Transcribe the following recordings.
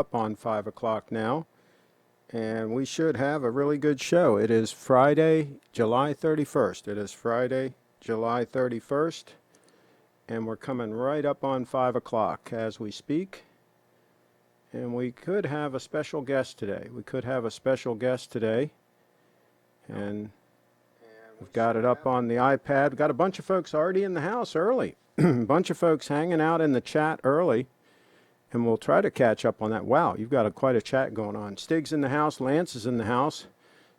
Up on 5 o'clock now, and we should have a really good show. It is Friday, July 31st. It is Friday, July 31st, and we're coming right up on 5 o'clock as we speak. And we could have a special guest today. And we've got it up on the iPad. We've got a bunch of folks already in the house early. A bunch of folks hanging out in the chat early. And we'll try to catch up on that. Wow, you've got quite a chat going on. Stig's in the house. Lance is in the house.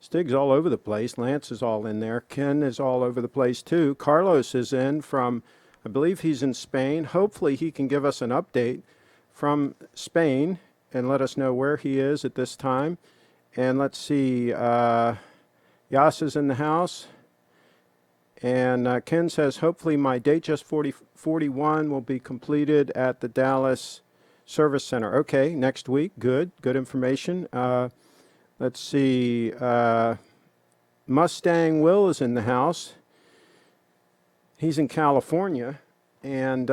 Stig's all over the place. Lance is all in there. Ken is all over the place too. Carlos is in from, I believe he's in Spain. Hopefully he can give us an update from Spain and let us know where he is at this time. And let's see, Yas is in the house. And Ken says, hopefully my Datejust 4041 will be completed at the Dallas Service Center. Okay, next week. Good information. Let's see, Mustang Will is in the house. He's in California. And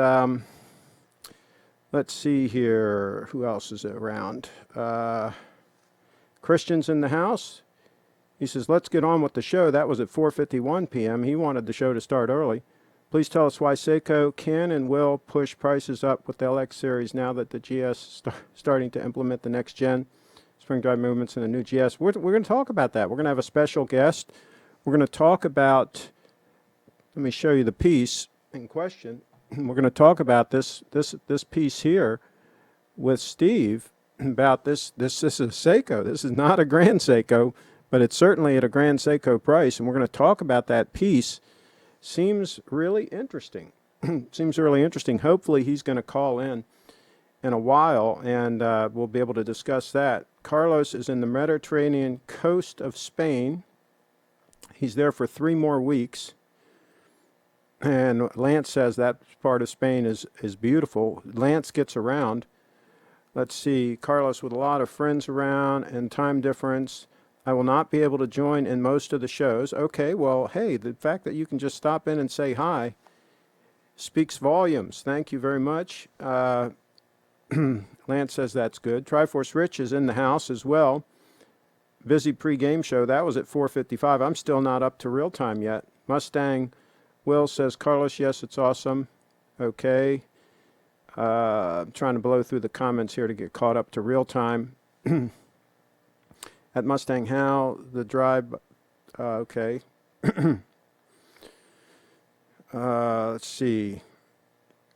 let's see here, who else is around? Christian's in the house. He says, let's get on with the show. That was at 4:51 p.m. He wanted the show to start early. Please tell us why Seiko can and will push prices up with the LX series now that the GS starting to implement the next gen Spring Drive movements in the new GS. We're going to talk about that. We're going to have a special guest. We're going to talk about, let me show you the piece in question. We're going to talk about this piece here with Steve about this. This is a Seiko. This is not a Grand Seiko, but it's certainly at a Grand Seiko price. And we're going to talk about that piece. Seems really interesting. Hopefully he's going to call in a while, and we'll be able to discuss that. Carlos is in the Mediterranean coast of Spain. He's there for 3 more weeks. And Lance says that part of Spain is beautiful. Lance gets around. Let's see, Carlos with a lot of friends around and time difference. I will not be able to join in most of the shows. Okay, well, hey, the fact that you can just stop in and say hi speaks volumes. Thank you very much. Lance says that's good. Triforce Rich is in the house as well. Busy pre-game show. That was at 4:55. I'm still not up to real time yet. Mustang Will says, Carlos, yes, it's awesome. Okay. I'm trying to blow through the comments here to get caught up to real time. At Mustang Hal, the drive, okay. Let's see.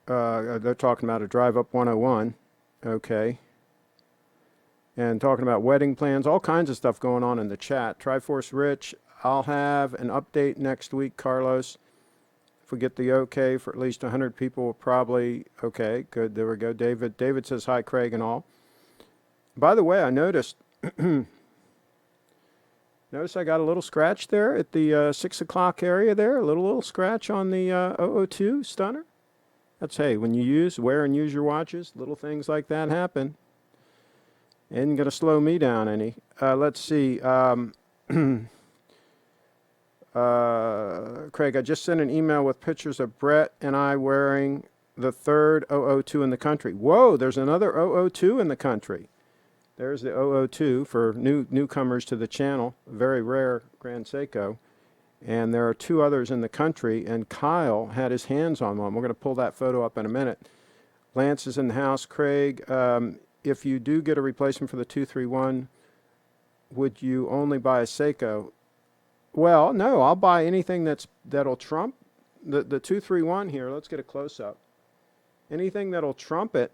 They're talking about a drive up 101, okay. And talking about wedding plans, all kinds of stuff going on in the chat. Triforce Rich, I'll have an update next week, Carlos. If we get the okay for at least 100 people, we'll probably, okay, good, there we go. David says hi, Craig and all. By the way, I noticed... Notice I got a little scratch there at the 6 o'clock area there, a little scratch on the 002 stunner. That's, hey, when you wear and use your watches, little things like that happen. Ain't going to slow me down any. Let's see. Craig, I just sent an email with pictures of Brett and I wearing the 3rd 002 in the country. Whoa, there's another 002 in the country. There's the 002 for newcomers to the channel, a very rare Grand Seiko. And there are 2 others in the country, and Kyle had his hands on one. We're going to pull that photo up in a minute. Lance is in the house. Craig, if you do get a replacement for the 231, would you only buy a Seiko? Well, no, I'll buy anything that'll trump the 231 here. Let's get a close-up. Anything that'll trump it,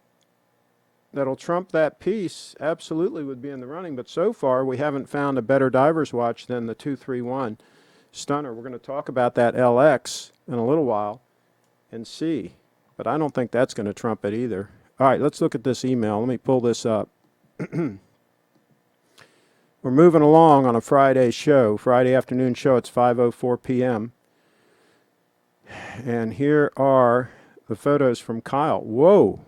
that'll trump that piece, absolutely would be in the running. But so far, we haven't found a better diver's watch than the 231 stunner. We're going to talk about that LX in a little while and see. But I don't think that's going to trump it either. All right, let's look at this email. Let me pull this up. We're moving along on a Friday show, Friday afternoon show. It's 5:04 p.m. And here are the photos from Kyle. Whoa.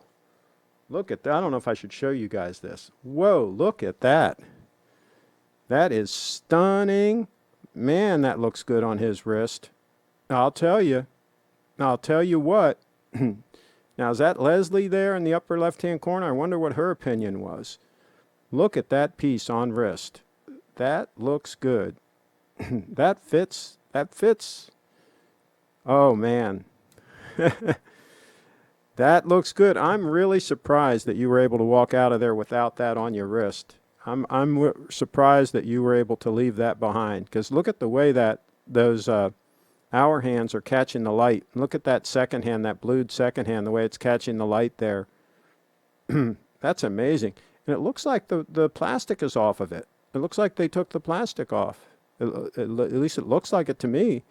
Look at that. I don't know if I should show you guys this. Whoa, look at that. That is stunning. Man, that looks good on his wrist. I'll tell you what. Now, is that Leslie there in the upper left-hand corner? I wonder what her opinion was. Look at that piece on wrist. That looks good. That fits. That fits. Oh, man. That looks good. I'm really surprised that you were able to walk out of there without that on your wrist. I'm surprised that you were able to leave that behind, because look at the way that those hour hands are catching the light. Look at that second hand, that blued second hand, the way it's catching the light there. That's amazing. And it looks like the plastic is off of it. It looks like they took the plastic off. At least it looks like it to me.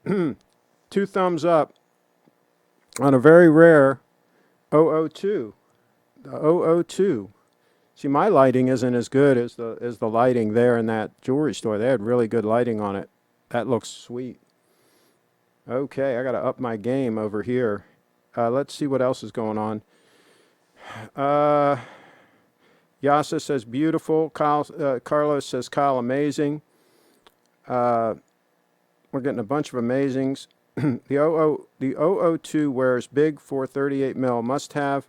2 thumbs up on a very rare 002. The 002. See, my lighting isn't as good as the lighting there in that jewelry store. They had really good lighting on it. That looks sweet. Okay, I got to up my game over here. Let's see what else is going on. Yasa says beautiful. Carlos says Kyle amazing. We're getting a bunch of amazings. The 002 wears big 438 mil. Must have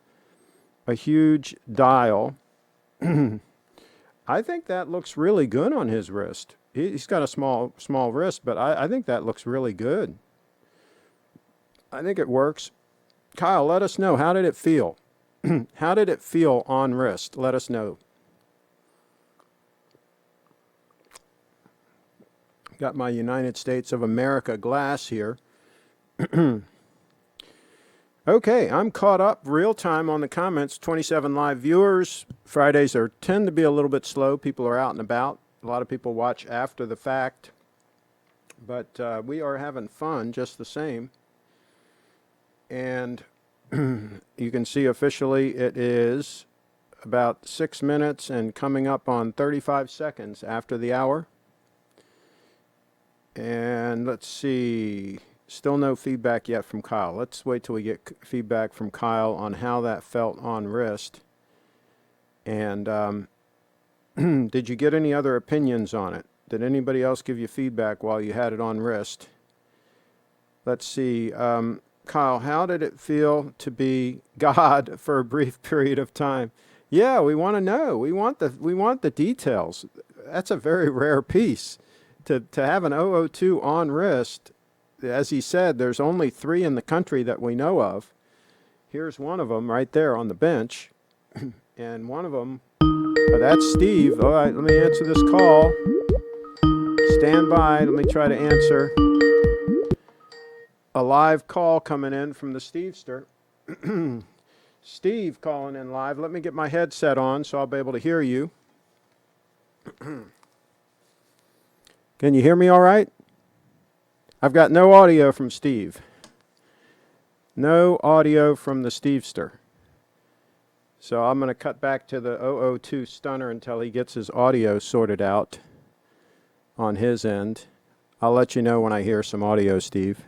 a huge dial. I think that looks really good on his wrist. He's got a small wrist, but I think that looks really good. I think it works. Kyle, let us know. How did it feel? How did it feel on wrist? Let us know. Got my United States of America glass here. Okay, I'm caught up real time on the comments. 27 live viewers. Fridays tend to be a little bit slow. People are out and about. A lot of people watch after the fact. But we are having fun just the same. And you can see officially it is about 6 minutes and coming up on 35 seconds after the hour. And let's see. Still no feedback yet from Kyle. Let's wait till we get feedback from Kyle on how that felt on wrist. And did you get any other opinions on it? Did anybody else give you feedback while you had it on wrist? Let's see. Kyle, how did it feel to be God for a brief period of time? Yeah, we want to know. We want the details. That's a very rare piece. To have an 002 on wrist. As he said, there's only 3 in the country that we know of. Here's one of them right there on the bench. And one of them, that's Steve. All right, let me answer this call. Stand by. Let me try to answer a live call coming in from the Stevester. Steve calling in live. Let me get my headset on so I'll be able to hear you. Can you hear me all right? I've got no audio from Steve. No audio from the Stevester. So I'm going to cut back to the 002 stunner until he gets his audio sorted out on his end. I'll let you know when I hear some audio, Steve.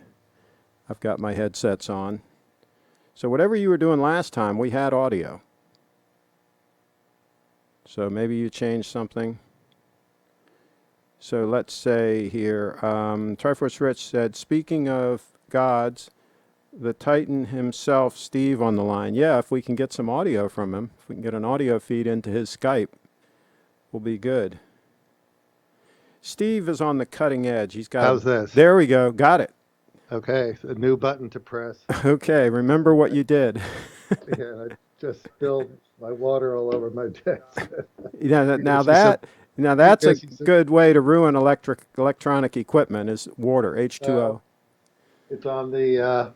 I've got my headsets on. So whatever you were doing last time, we had audio. So maybe you changed something. So let's say here, Triforce Rich said, speaking of gods, the Titan himself, Steve, on the line. Yeah, if we can get some audio from him, if we can get an audio feed into his Skype, we'll be good. Steve is on the cutting edge. He's got. How's this? There we go. Got it. Okay, a new button to press. Okay, remember what you did. Yeah, I just spilled my water all over my desk. Yeah, now that's a good way to ruin electronic equipment is water, H2O. It's on the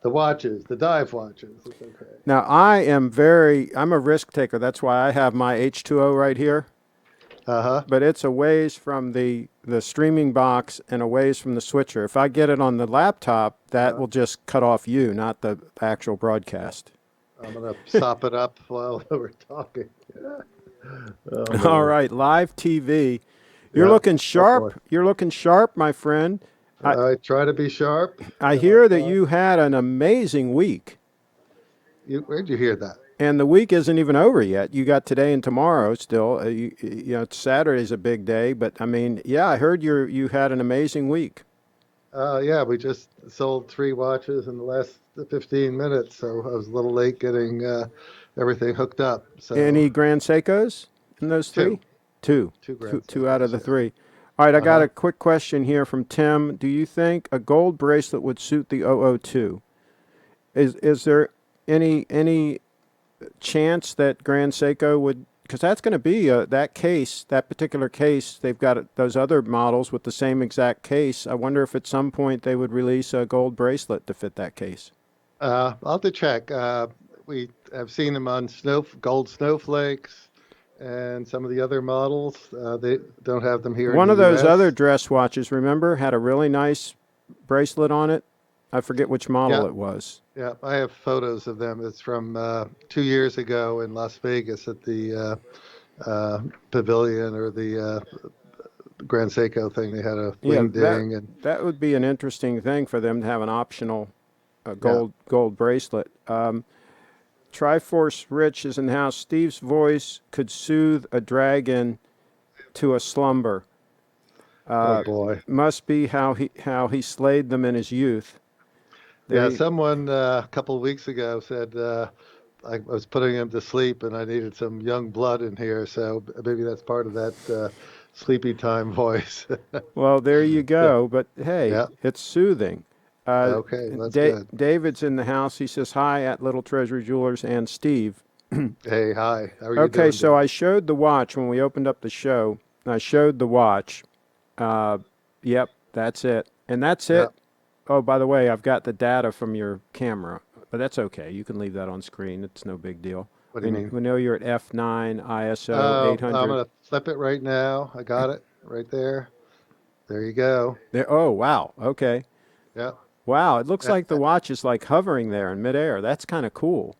watches, the dive watches. It's okay. Now I'm a risk taker. That's why I have my H2O right here. Uh-huh. But it's a ways from the streaming box and a ways from the switcher. If I get it on the laptop, that will just cut off you, not the actual broadcast. I'm going to sop it up while we're talking. Oh, all right, live TV. You're looking sharp. You're looking sharp, my friend. I try to be sharp. I hear that you had an amazing week. Where'd you hear that? And the week isn't even over yet. You got today and tomorrow still. You know, Saturday's a big day, but I mean, yeah, I heard you had an amazing week. Yeah, we just sold 3 watches in the last 15 minutes, so I was a little late getting everything hooked up. So Any Grand Seikos in those three? Two. two Grand Two out of the Seikos, yeah. three. All right, I got Uh-huh. a quick question here from Tim. Do you think a gold bracelet would suit the 002? Is there any chance that Grand Seiko would, because that's going to be that case, that particular case. They've got those other models with the same exact case. I wonder if at some point they would release a gold bracelet to fit that case. I'll have to check. We have seen them on gold snowflakes and some of the other models. They don't have them here in One the of those other U.S. dress watches, remember, had a really nice bracelet on it. I forget which model Yeah, it was. yeah. I have photos of them. It's from 2 years ago in Las Vegas at the pavilion or the Grand Seiko thing. They had a Yeah, wing ding and that would be an interesting thing for them to have an optional yeah. gold bracelet. Triforce Rich is in the house. Steve's voice could soothe a dragon to a slumber. Oh boy. Must be how he slayed them in his youth. Yeah, They, someone a couple of weeks ago said I was putting him to sleep and I needed some young blood in here, so maybe that's part of that sleepy time voice. well, there you So, go. But hey, yeah, it's soothing. okay, that's good. David's in the house. He says hi at Little Treasury Jewelers and Steve. Hey, hi. How are you Okay, doing, so I David? showed the watch when we opened up the show. I showed the watch. Uh, yep, that's it. And that's Yeah. it. Oh, by the way, I've got the data from your camera, but that's okay. You can leave that on screen. It's no big deal. What do you mean? We know you're at f9 ISO I'm 800. gonna flip it right now. I got it right there. There you go. There. Oh, wow. Okay. Yeah. Wow. It looks Uh, like the watch is like hovering there in midair. That's kind of cool.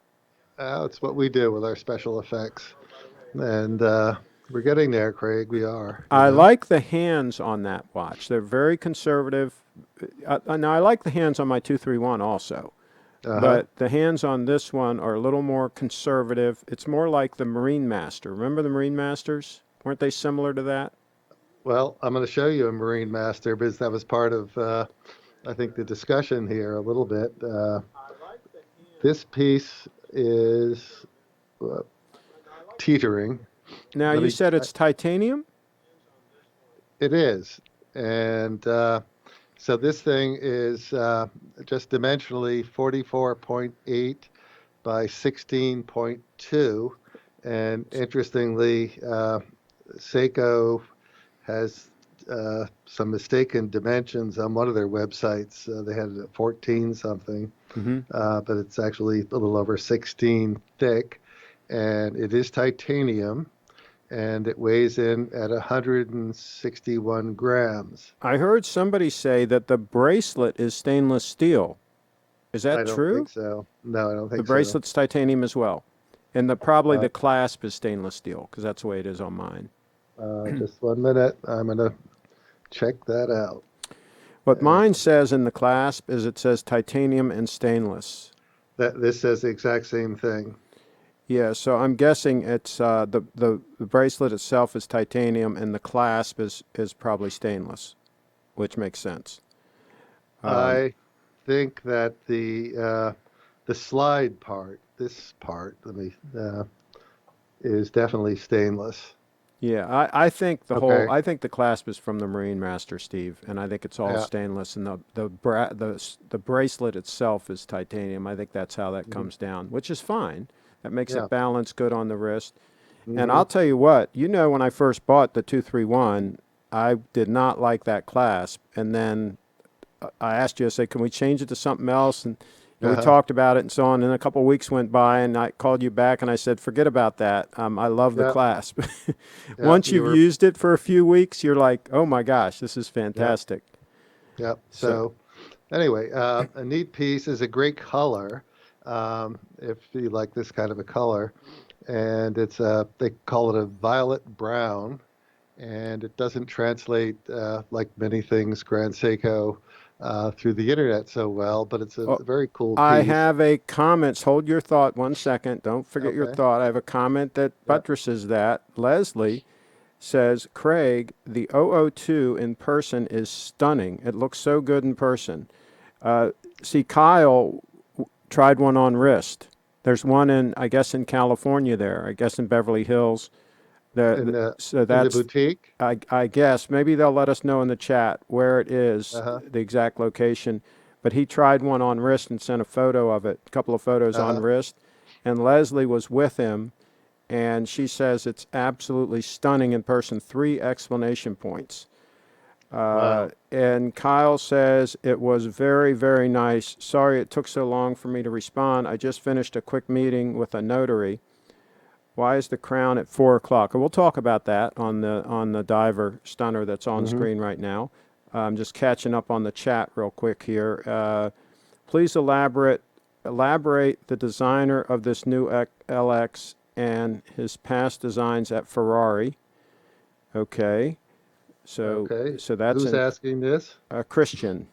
It's what we do with our special effects, and we're getting there, Craig. We are. You I know. like the hands on that watch. They're very conservative. Now, I like the hands on my 231 also. Uh-huh. But the hands on this one are a little more conservative. It's more like the Marine Master. Remember the Marine Masters? Weren't they similar to that? Well, I'm going to show you a Marine Master because that was part of, I think, the discussion here a little bit. This piece is uh, teetering. Now, Let you me. said it's titanium? It is, and so this thing is just dimensionally 44.8 by 16.2, and interestingly, Seiko has some mistaken dimensions on one of their websites. They had it at 14 something, Mm-hmm. but it's actually a little over 16 thick, and it is titanium, and it weighs in at 161 grams. I heard somebody say that the bracelet is stainless steel. Is I that don't true? think so. No, I don't The think so. bracelet's titanium as well. And probably Uh, the clasp is stainless steel because that's the way it is on mine. just 1 minute. I'm going to check that out. What Uh, mine says in the clasp is it says titanium and stainless. this says the exact same thing. Yeah, so I'm guessing it's the bracelet itself is titanium and the clasp is probably stainless, which makes sense. I think that the slide part, this part, let me is definitely stainless. Yeah, I think Okay. I think the clasp is from the Marine Master, Steve, and I think it's all Yeah. stainless, and the bracelet itself is titanium. I think that's how that Mhm. comes down, which is fine. That makes Yeah. it balance good on the wrist. And Hmm. I'll tell you what, when I first bought the 231, I did not like that clasp, and then I asked you, I said, can we change it to something else? And we Uh-huh. talked about it and so on. And a couple of weeks went by, and I called you back, and I said, forget about that. I love the Yeah. clasp. Yeah. Once You you've were. used it for a few weeks, you're like, oh my gosh, this is Yeah. fantastic. Yeah. So, So anyway, a neat piece is a great color. If you like this kind of a color, and they call it a violet brown, and it doesn't translate like many things Grand Seiko through the internet so well, but it's a oh, very cool I piece. have a comment. Hold your thought 1 second. Don't forget your Okay. thought. I have a comment that Yeah. buttresses that. Leslie says, Craig, the 002 in person is stunning. It looks so good in person. See, Kyle tried one on wrist, There's one I guess, in California there. I guess in Beverly Hills. So in the that's, boutique. I guess, maybe they'll let us know in the chat where it is, Uh-huh. the exact location. But he tried one on wrist and sent a photo of it, a couple of photos on Uh-huh. wrist. And Leslie was with him, and she says it's absolutely stunning in person. 3 exclamation points. Wow. And Kyle says it was very, very nice. Sorry it took so long for me to respond. I just finished a quick meeting with a notary. Why is the crown at 4 o'clock? And we'll talk about that on the diver stunner that's on Mm-hmm. screen right now. I'm just catching up on the chat real quick here. Please elaborate the designer of this new LX and his past designs at Ferrari. Okay. So Okay. that's Who's asking this? a Christian.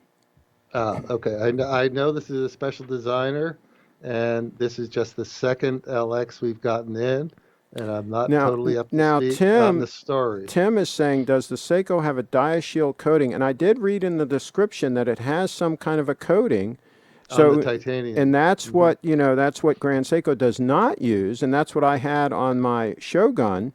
Okay. I know this is a special designer, and this is just the second LX we've gotten in, and I'm not Now, totally up to now speed on the story. Tim is saying, does the Seiko have a Diashield coating? And I did read in the description that it has some kind of a coating. On the So, titanium. and that's Mhm. that's what Grand Seiko does not use, and that's what I had on my Shogun,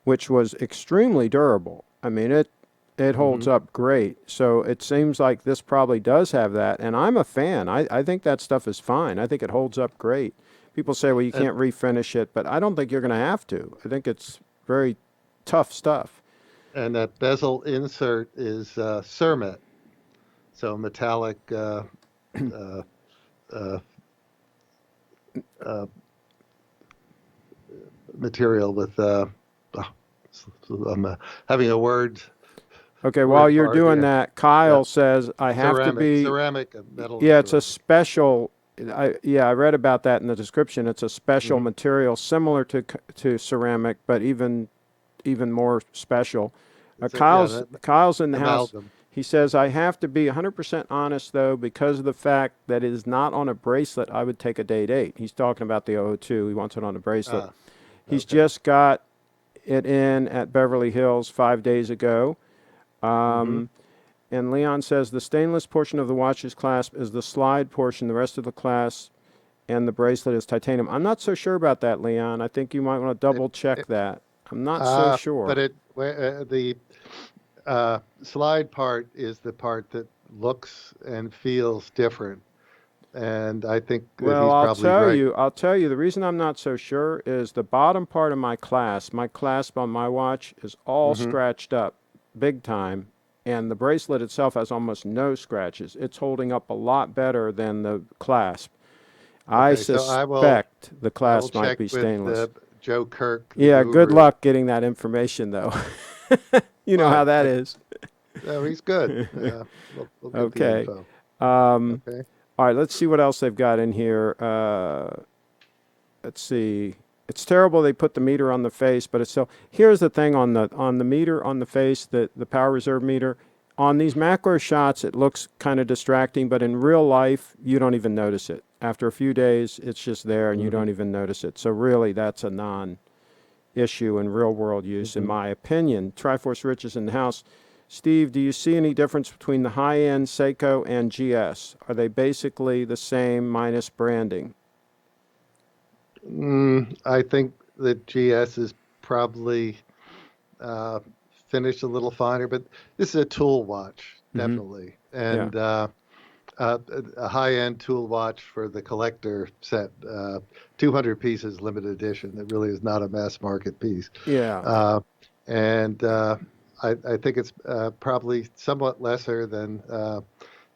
which was extremely durable. I mean, it holds Mhm. up great. So it seems like this probably does have that, and I'm a fan. I think that stuff is fine. I think it holds up great. People say, well, you And can't refinish it, but I don't think you're going to have to. I think it's very tough stuff. and that bezel insert is Cermet, so metallic uh, uh, uh, material with. Oh, I'm having a Okay, while word you're fart doing here. that, Yeah, Kyle says I have to be. ceramic, metal and Yeah, it's a ceramic. special. I read about that in the description. It's a special Hmm. material similar to ceramic, but even more special. It's a Kyle's in the house. amalgam. He says I have to be 100% honest though, because of the fact that it is not on a bracelet. I would take a date 8. He's talking about the 002. He wants it on a bracelet. Ah, He's okay. just got it in at Beverly Hills 5 days ago. Hmm. And Leon says the stainless portion of the watch's clasp is the slide portion. The rest of the clasp and the bracelet is titanium. I'm not so sure about that, Leon. I think you might want to It, double check it, that. I'm not so but sure. the slide part is the part that looks and feels different, and I think that Well, he's probably right. I'll tell you, the reason I'm not so sure is the bottom part of my clasp on my watch is all Hmm. scratched up big time, and the bracelet itself has almost no scratches. It's holding up a lot better than the clasp. I Okay, so suspect the I will clasp might check be with stainless. Joe Kirk, the Yeah, good guru. luck getting that information, though. You know how Why? that is. No, he's good. Yeah, we'll get the Okay. info. Um, Okay. all right, let's see what else they've got in here. Let's see. It's terrible they put the meter on the face, but it's still. Here's the thing on the meter on the face, the power reserve meter. On these macro shots, it looks kind of distracting, but in real life, you don't even notice it. After a few days, it's just there, and you Hmm. don't even notice it. So really, that's a non-issue in real-world use, in Hmm. my opinion. Triforce Rich is in the house. Steve, do you see any difference between the high-end Seiko and GS? Are they basically the same minus branding? I think that GS is probably uh, finished a little finer, but this is a tool watch, Mm-hmm. definitely, Yeah. and a high-end tool watch for the collector set, 200 pieces, limited edition. It really is not a mass market piece, Yeah. uh, and I think it's probably somewhat lesser than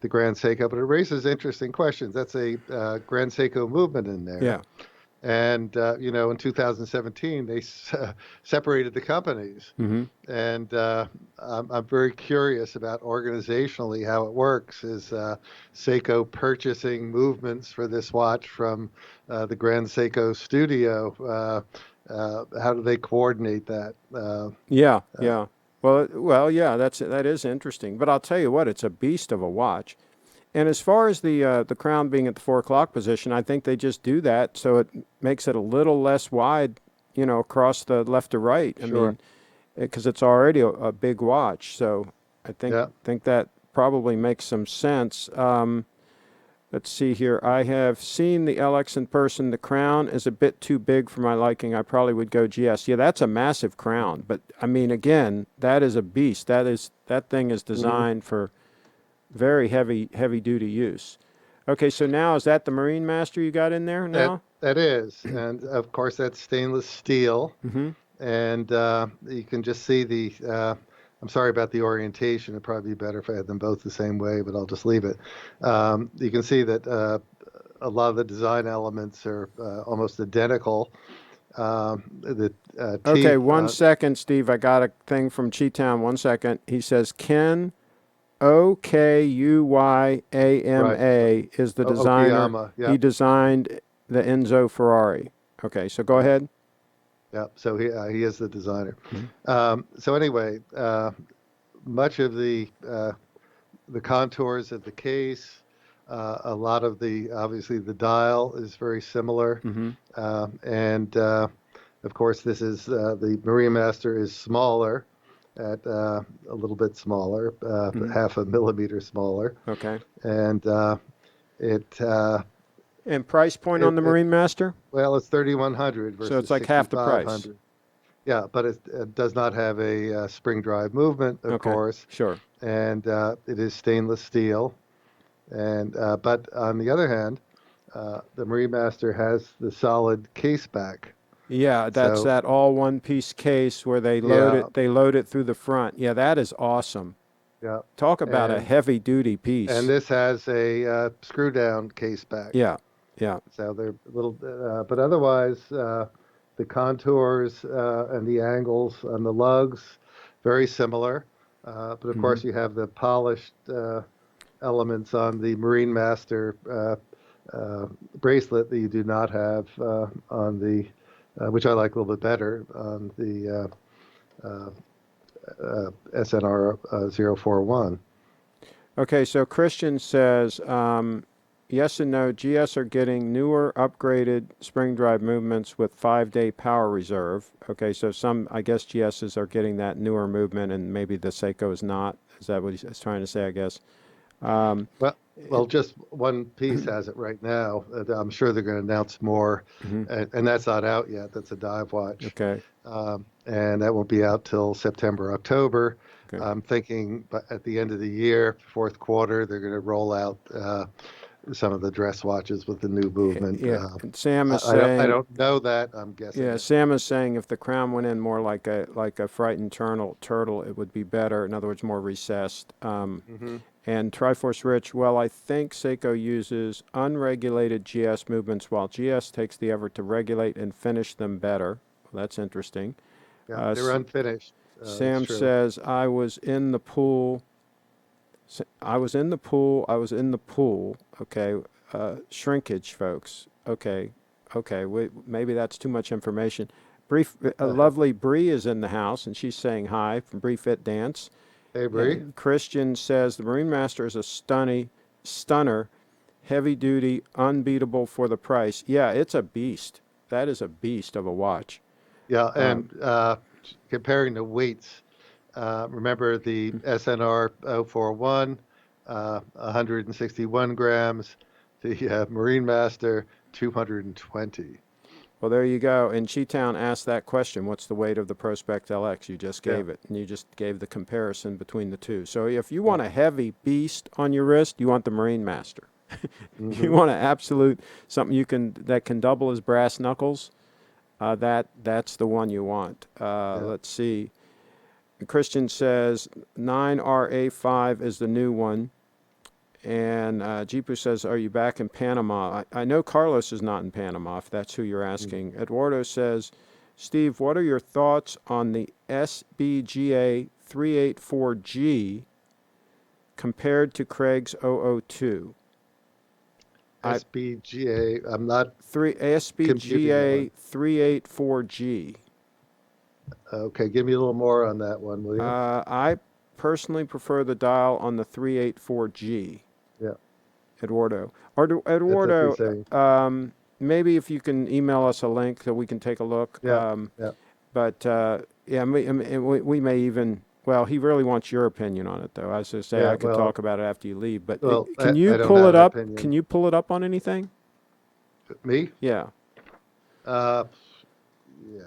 the Grand Seiko, but it raises interesting questions. That's a Grand Seiko movement in there. Yeah. And, in 2017, they separated the companies. Mm-hmm. And I'm very curious about organizationally how it works. Is Seiko purchasing movements for this watch from the Grand Seiko studio? How do they coordinate that? Yeah. Uh, Yeah. Yeah. That is interesting. But I'll tell you what, it's a beast of a watch. And as far as the crown being at the 4 o'clock position, I think they just do that so it makes it a little less wide, across the left to right. I sure. mean, because it's already a big watch, so I think Yeah. think that probably makes some sense. Let's see here. I have seen the LX in person. The crown is a bit too big for my liking. I probably would go GS. Yeah, that's a massive crown. But, I mean, again, that is a beast. That thing is designed for very heavy-duty use. Okay, so now is that the Marine Master you got in there now? That is. And, of course, that's stainless steel. Mm-hmm. And you can just see I'm sorry about the orientation. It'd probably be better if I had them both the same way, but I'll just leave it. You can see that a lot of the design elements are almost identical. Okay, 1 second, Steve. I got a thing from Cheetown. 1 second. He says Ken Okuyama Right. is the designer. Okuyama, yeah. He designed the Enzo Ferrari. Okay, so go ahead. Yeah, so he is the designer. So anyway, much of the contours of the case, a lot of obviously the dial is very similar, and of course this is the Marine Master is smaller, at a little bit smaller, half a millimeter smaller. Okay. And And price point on the Marine Master? Well, it's 3,100 versus So it's like half the price. 6,500. Yeah, but it does not have a spring drive movement, of course. Sure. And it is stainless steel. And but on the other hand, the Marine Master has the solid caseback. Yeah, that's that all one-piece case where they load it through the front. Yeah, that is awesome. Yeah. Talk about a heavy-duty piece. And this has a screw-down caseback. Yeah, yeah. So they're a little, but otherwise, the contours and the angles on the lugs, very similar. But of course, you have the polished elements on the Marine Master bracelet that you do not have on the, which I like a little bit better, on the SNR041. Okay, so Christian says, yes and no, GS are getting newer, upgraded spring drive movements with 5-day power reserve. Okay, so some, I guess GSs are getting that newer movement and maybe the Seiko is not. Is that what he's trying to say, I guess? Well, just one piece has it right now. I'm sure they're going to announce more, and that's not out yet. That's a dive watch. Okay. And that won't be out till September, October. Okay. I'm thinking at the end of the year, fourth quarter, they're going to roll out some of the dress watches with the new movement. Yeah, Sam is saying. I don't know that. I'm guessing. Yeah, Sam is saying if the crown went in more like a frightened turtle, it would be better. In other words, more recessed. And Triforce Rich, well, I think Seiko uses unregulated GS movements while GS takes the effort to regulate and finish them better. Well, that's interesting. Yeah, they're unfinished. Sam says, I was in the pool. Okay. Shrinkage, folks. Okay. Maybe that's too much information. Lovely Bree is in the house, and she's saying hi from Bree Fit Dance. Hey, Bree. Christian says the Marine Master is a stunner, heavy duty, unbeatable for the price. Yeah, it's a beast. That is a beast of a watch. Yeah, and comparing the weights, remember the SNR041, 161 grams, the Marine Master, 220. Well, there you go. And Cheetown asked that question, what's the weight of the Prospex LX? You just gave it, and you just gave the comparison between the two. So if you want a heavy beast on your wrist, you want the Marine Master. You want an absolute, something that can double as brass knuckles, that's the one you want. Let's see. Christian says 9RA5 is the new one. And Jeepu says, are you back in Panama? I know Carlos is not in Panama, if that's who you're asking. Eduardo says, Steve, what are your thoughts on the SBGA 384G compared to Craig's 002? SBGA, I'm not... SBGA 384G. Okay, give me a little more on that one, will you? I personally prefer the dial on the 384G. Yeah. Eduardo, maybe if you can email us a link so we can take a look. Yeah. But we may even Well, he really wants your opinion on it, though. I was going to say Yeah, I could well, talk about it after you leave, but well, can you I don't pull have it an up? opinion. Can you pull it up on anything? Me? Yeah. Uh, yeah.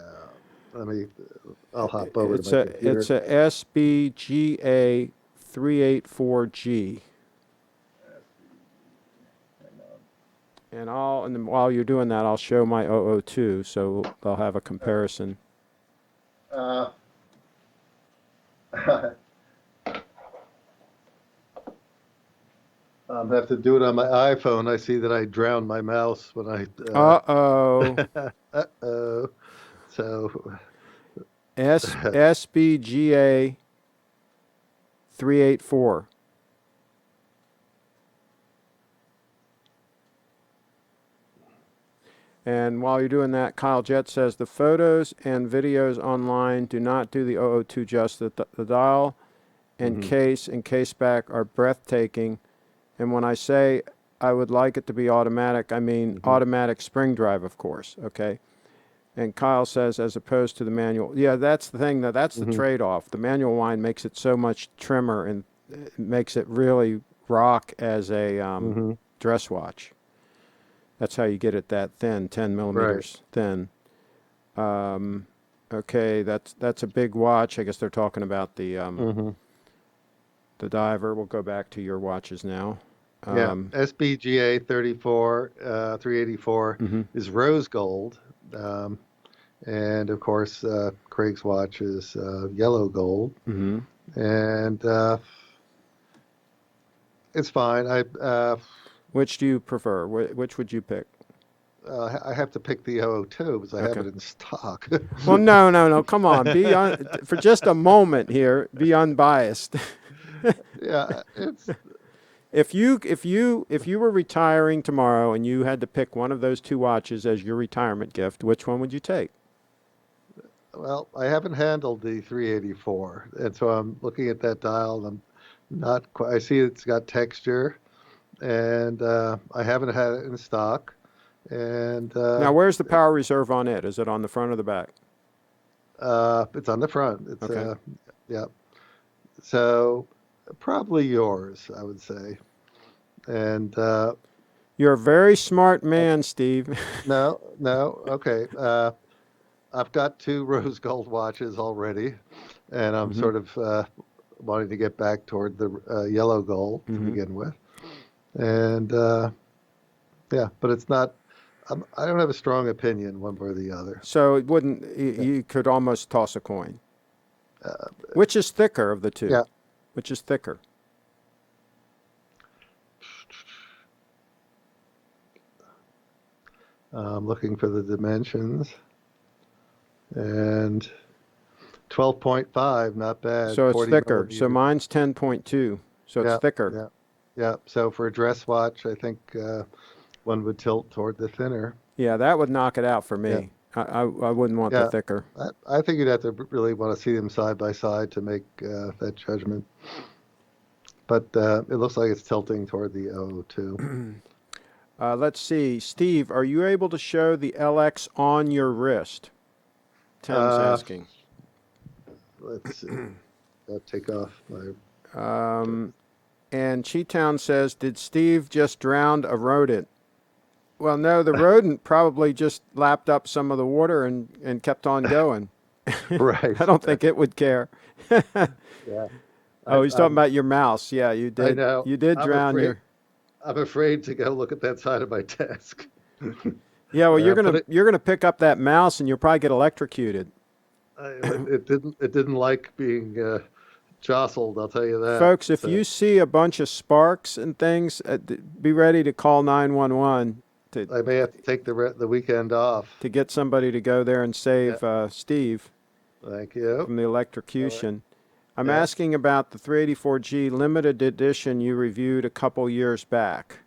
I'll hop over to It's my a computer. SBGA 384G. And then while you're doing that, I'll show my 002, so they'll have a comparison. Uh, I'll have to do it on my iPhone. I see that I drowned my mouse when I. Uh-oh. Uh-oh. So. SBGA 384. And while you're doing that, Kyle Jett says the photos and videos online do not do the 002 justice. The dial and case and caseback are breathtaking. And when I say I would like it to be automatic, I mean automatic spring drive, of course. Okay. And Kyle says, as opposed to the manual. Yeah, that's the thing. That's the trade-off. The manual wind makes it so much trimmer and it makes it really rock as a dress watch. That's how you get it that thin, 10 millimeters thin. Okay, that's a big watch. I guess they're talking about the diver. We'll go back to your watches now. SBGA 384 is rose gold. And of course, Craig's watch is yellow gold. And it's fine. Which do you prefer? Which would you pick? I have to pick the 002 because I have it in stock. Well, no. Come on. For just a moment here, be unbiased. Yeah, it's. If you were retiring tomorrow and you had to pick one of those two watches as your retirement gift, which one would you take? Well, I haven't handled the 384, and so I'm looking at that dial. And I'm not quite. I see it's got texture, and I haven't had it in stock. And now, where's the power reserve on it? Is it on the front or the back? it's on the front. It's okay. Yeah. So probably yours, I would say. And you're a very smart man, Steve. No, okay. I've got two rose gold watches already, and I'm sort of wanting to get back toward the yellow gold to begin with. And yeah, but it's not. I don't have a strong opinion one way or the other. So it wouldn't. You could almost toss a coin. Which is thicker of the two? Yeah. Which is thicker? I'm looking for the dimensions. And 12.5, not bad. So it's thicker. Millimeters. So mine's 10.2. So it's thicker. Yeah. So for a dress watch, I think one would tilt toward the thinner. Yeah, that would knock it out for me. Yeah. I wouldn't want the thicker. I think you'd have to really want to see them side by side to make that judgment. But it looks like it's tilting toward the 002. Let's see. Steve, are you able to show the LX on your wrist? Tim's asking. Let's see. I'll take off my... And Cheetown says, did Steve just drown a rodent? Well, no, the rodent probably just lapped up some of the water and kept on going. Right. I don't think it would care. Yeah. Oh, he's talking about your mouse. Yeah, you did. I know. You did drown your... I'm afraid to go look at that side of my desk. Yeah, well, you're gonna pick up that mouse and you'll probably get electrocuted. It didn't like being jostled. I'll tell you that. Folks, if you see a bunch of sparks and things, be ready to call 911. I may have to take the weekend off to get somebody to go there and save Steve. Thank you. From the electrocution. I'm asking about the 384G limited edition you reviewed a couple years back.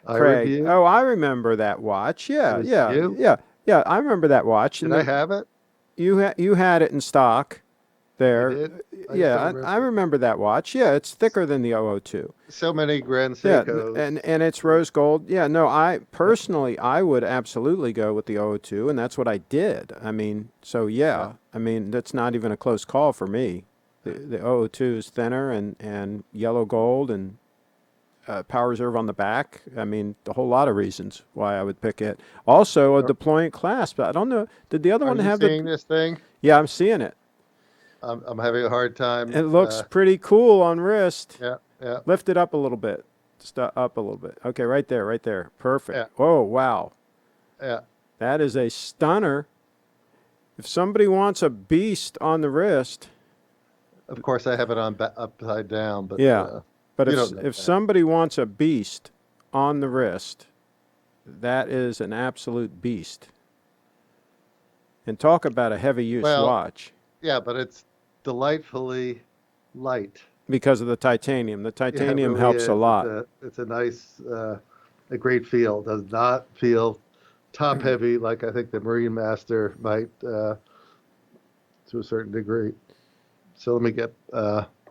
Craig. Oh, I remember that watch. Yeah. I remember that watch. Did I have it? You had it in stock there. I did? I remember that watch. Yeah, it's thicker than the 002. So many Grand Seikos. Yeah, and it's rose gold. Yeah, no, I would absolutely go with the 002, and that's what I did. I mean, so I mean, that's not even a close call for me. The 002 is thinner and yellow gold and power reserve on the back. I mean, a whole lot of reasons why I would pick it. Also, a deployant clasp. I don't know. Did the other one have seeing this thing? Yeah, I'm seeing it. I'm having a hard time. It looks pretty cool on wrist. Yeah, yeah. Lift it up a little bit. Up a little bit. Okay, right there, right there. Perfect. Yeah. Oh, wow. Yeah. That is a stunner. If somebody wants a beast on the wrist. Of course, I have it on upside down, but yeah. But if somebody wants a beast on the wrist, that is an absolute beast. And talk about a heavy use watch. Yeah, but it's delightfully light. Because of the titanium. The titanium helps a lot. It's a nice, a great feel. Does not feel top heavy like I think the Marine Master might to a certain degree. So let me get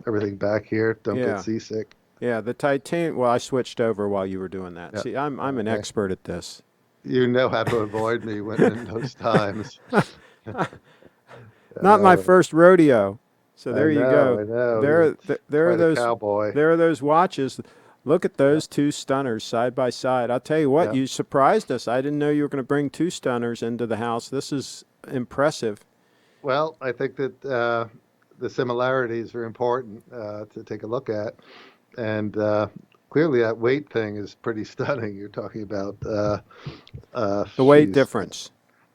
everything back here. Don't get seasick. Yeah, the titanium. Well, I switched over while you were doing that. Yeah. See, I'm an expert at this. You know how to avoid me when in those times. Not my first rodeo. So there you go. I know. There are those cowboy. There are those watches. Look at those two stunners side by side. I'll tell you what, you surprised us. I didn't know you were going to bring two stunners into the house. This is impressive. Well, I think that the similarities are important to take a look at. And clearly that weight thing is pretty stunning. You're talking about... the weight difference.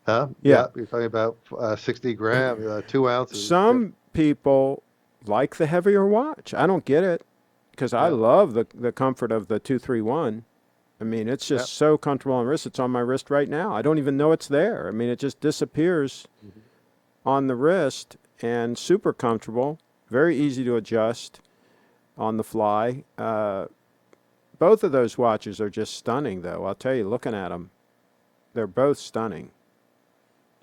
Huh? Yeah. You're talking about 60 grams, 2 ounces. Some people like the heavier watch. I don't get it because I love the comfort of the 231. I mean, it's just so comfortable on wrist. It's on my wrist right now. I don't even know it's there. I mean, it just disappears on the wrist and super comfortable, very easy to adjust on the fly. Both of those watches are just stunning, though. I'll tell you, looking at them, they're both stunning.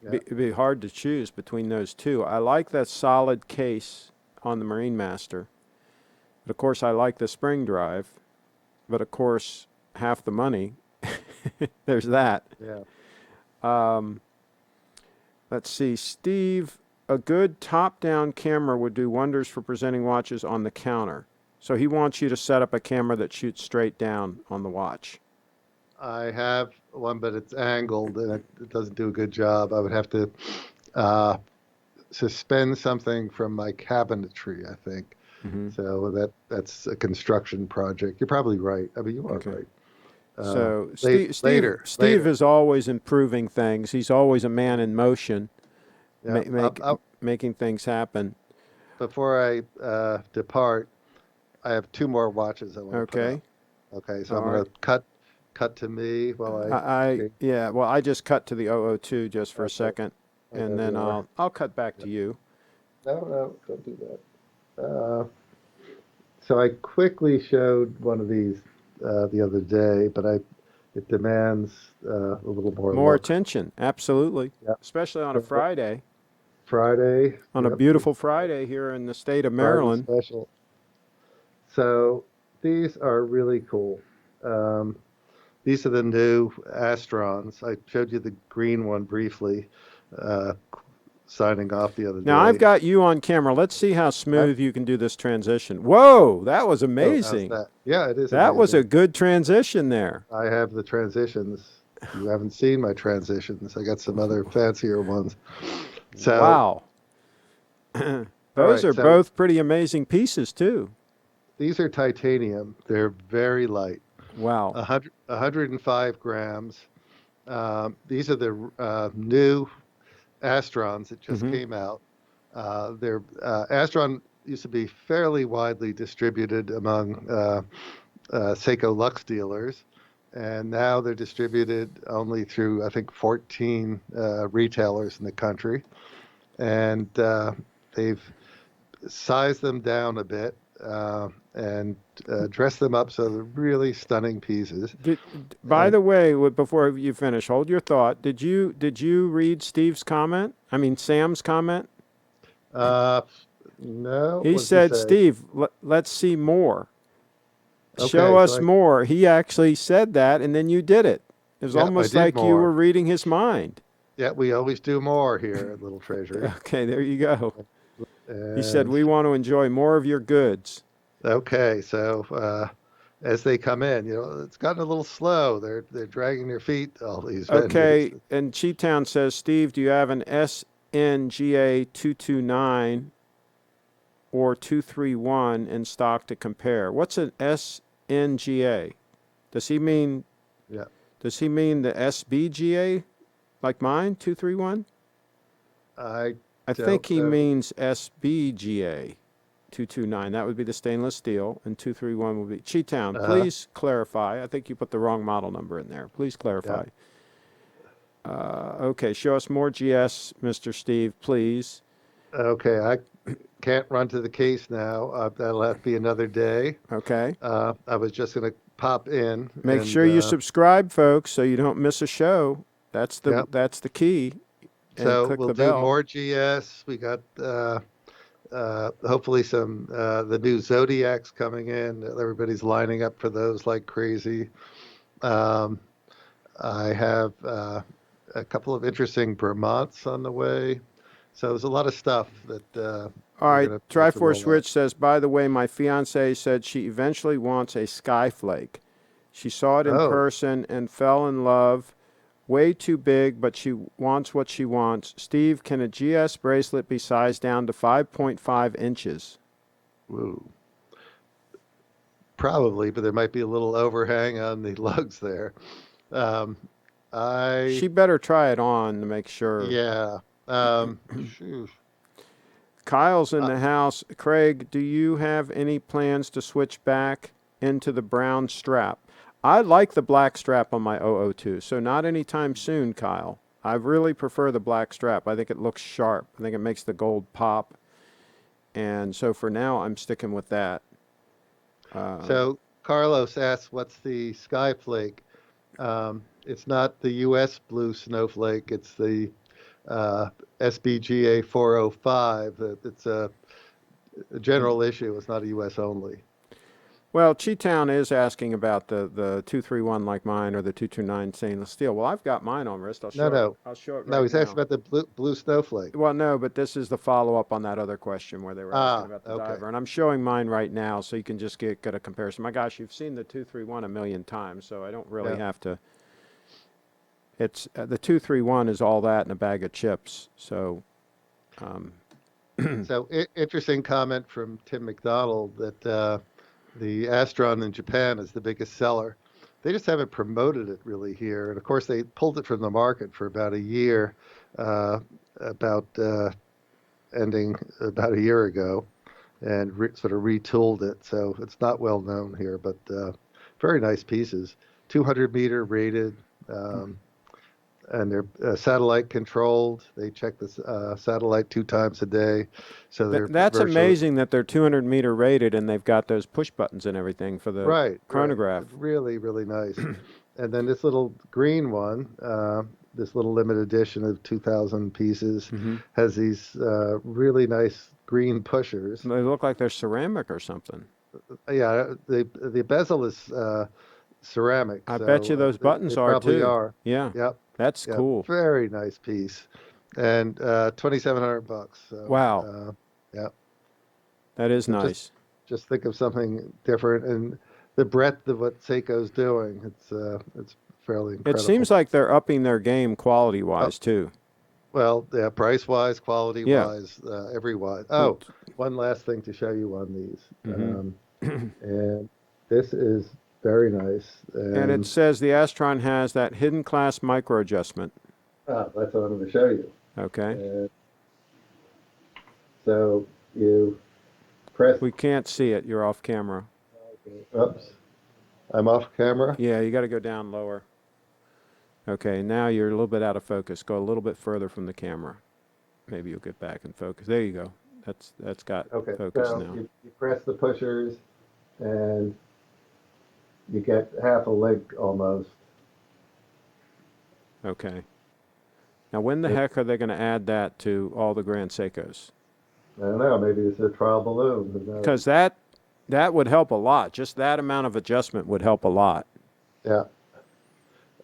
It'd be hard to choose between those two. I like that solid case on the Marine Master. But of course, I like the Spring Drive. But of course, half the money. There's that. Yeah. Let's see. Steve, a good top-down camera would do wonders for presenting watches on the counter. So he wants you to set up a camera that shoots straight down on the watch. I have one, but it's angled and it doesn't do a good job. I would have to suspend something from my cabinetry, I think. So that's a construction project. You're probably right. I mean, you are right. So Steve is always improving things. He's always a man in motion, making things happen. Before I depart, I have 2 more watches I want to put up. Okay, so I'm going to cut to me while well, I just cut to the 002 just for a second, and then I'll cut back to you. No, don't do that. So I quickly showed one of these the other day, but it demands a little more attention. Absolutely, especially on a Friday. On a beautiful Friday here in the state of Maryland. Special. So these are really cool. These are the new Astrons. I showed you the green one briefly, signing off the other day. Now, I've got you on camera. Let's see how smooth you can do this transition. Whoa, that was amazing. Yeah, it is. That was a good transition there. I have the transitions. You haven't seen my transitions. I got some other fancier ones. So, wow. Those are both pretty amazing pieces, too. These are titanium. They're very light. Wow. 105 grams. These are the new Astrons that just came out. Astron used to be fairly widely distributed among Seiko Lux dealers, and now they're distributed only through, I think, 14 retailers in the country. And they've sized them down a bit. And dress them up so they're really stunning pieces. By the way, before you finish, hold your thought. Did you read Steve's comment? I mean, Sam's comment? No. He said, Steve, let's see more. Show us more. He actually said that, and then you did it. It was almost like you were reading his mind. Yeah, we always do more here at Little Treasury. Okay, there you go. He said, And we want to enjoy more of your goods. okay, so as they come in, it's gotten a little slow. They're dragging their feet, all these vendors. Okay, and Cheetown says, Steve, do you have an SNGA 229 or 231 in stock to compare? What's an SNGA? Does he mean Yeah. Does he mean the SBGA like mine, 231? I I think don't he know. means SBGA 229. That would be the stainless steel, and 231 would be Cheetown. Uh, Please clarify. I think you put the wrong model number in there. Please yeah. clarify. Okay, show us more GS, Mr. Steve, please. Okay, I can't run to the case now. That'll have to be another day. Okay. I was just going to pop in Make and sure you subscribe, folks, so you don't miss a show. yeah. That's the key. And So click we'll the do bell. more GS. We got hopefully some the new Zodiacs coming in. Everybody's lining up for those like crazy. Um, I have a couple of interesting Vermonts on the way. So there's a lot of stuff that All we're right, gonna have to Triforce roll out. Rich says, by the way, my fiance said she eventually wants a Skyflake. She saw it in Oh, person and fell in love. Way too big, but she wants what she wants. Steve, can a GS bracelet be sized down to 5.5 inches? woo. Probably, but there might be a little overhang on the lugs there. Um, I She better try it on to make sure. Yeah. Phew. Kyle's in the house. Craig, do you have any plans to switch back into the brown strap? I like the black strap on my 002, so not anytime soon, Kyle. I really prefer the black strap. I think it looks sharp. I think it makes the gold pop. And so for now, I'm sticking with that. So Carlos asks, "What's the skyflake?" It's not the U.S. blue snowflake. It's the SBGA 405. It's a general issue. It's not a U.S. only. Well, Cheetown is asking about the 231 like mine or the 229 stainless steel. Well, I've got mine on wrist. No, no, I'll show it no. right He's asking now. about the blue snowflake. Well, no, but this is the follow-up on that other question where they were asking Ah, about the okay. diver. And I'm showing mine right now so you can just get a comparison. My gosh, you've seen the 231 a million times, so I don't really Yeah. have to. It's the 231 is all that in a bag of chips. So, So interesting comment from Tim McDonald that the Astron in Japan is the biggest seller. They just haven't promoted it really here, and of course they pulled it from the market for about a year, about ending about a year ago, and sort of retooled it. So it's not well known here, but very nice pieces. 200-meter rated. And they're satellite controlled. They check the satellite 2 times a day, so they're that's virtually amazing that they're 200-meter rated and they've got those push buttons and everything for the right, right. chronograph. Really, really nice. And then this little green one, this little limited edition of 2,000 pieces, has these really nice green pushers. They look like they're ceramic or something. Yeah, the bezel is ceramic, I bet you so those they buttons are probably too. are. Yeah, Yep, that's yep. cool. Very nice piece, and $2,700. So, Wow, yeah. that is So just think of something different, and the breadth of what Seiko's doing. It's fairly It incredible. seems like they're upping their game quality Oh, wise too. well, yeah, price wise, quality Yeah. wise, every wise. Well, Oh, one last thing to show you on these, mm-hmm. and this is very nice, And it and says the Astron has that hidden class micro adjustment. that's what I'm going to show you. Okay. And so you press. We can't see it. You're off camera. Oops, I'm off camera. Yeah, you got to go down lower. Okay, now you're a little bit out of focus. Go a little bit further from the camera. Maybe you'll get back in focus. There you go. That's got Okay, focus so now. you press the pushers, and you get half a link almost. Okay. Now, when the heck are they going to add that to all the Grand Seikos? I don't know. Maybe it's a trial balloon. Who knows? Because that would help a lot. Just that amount of adjustment would help a lot. Yeah.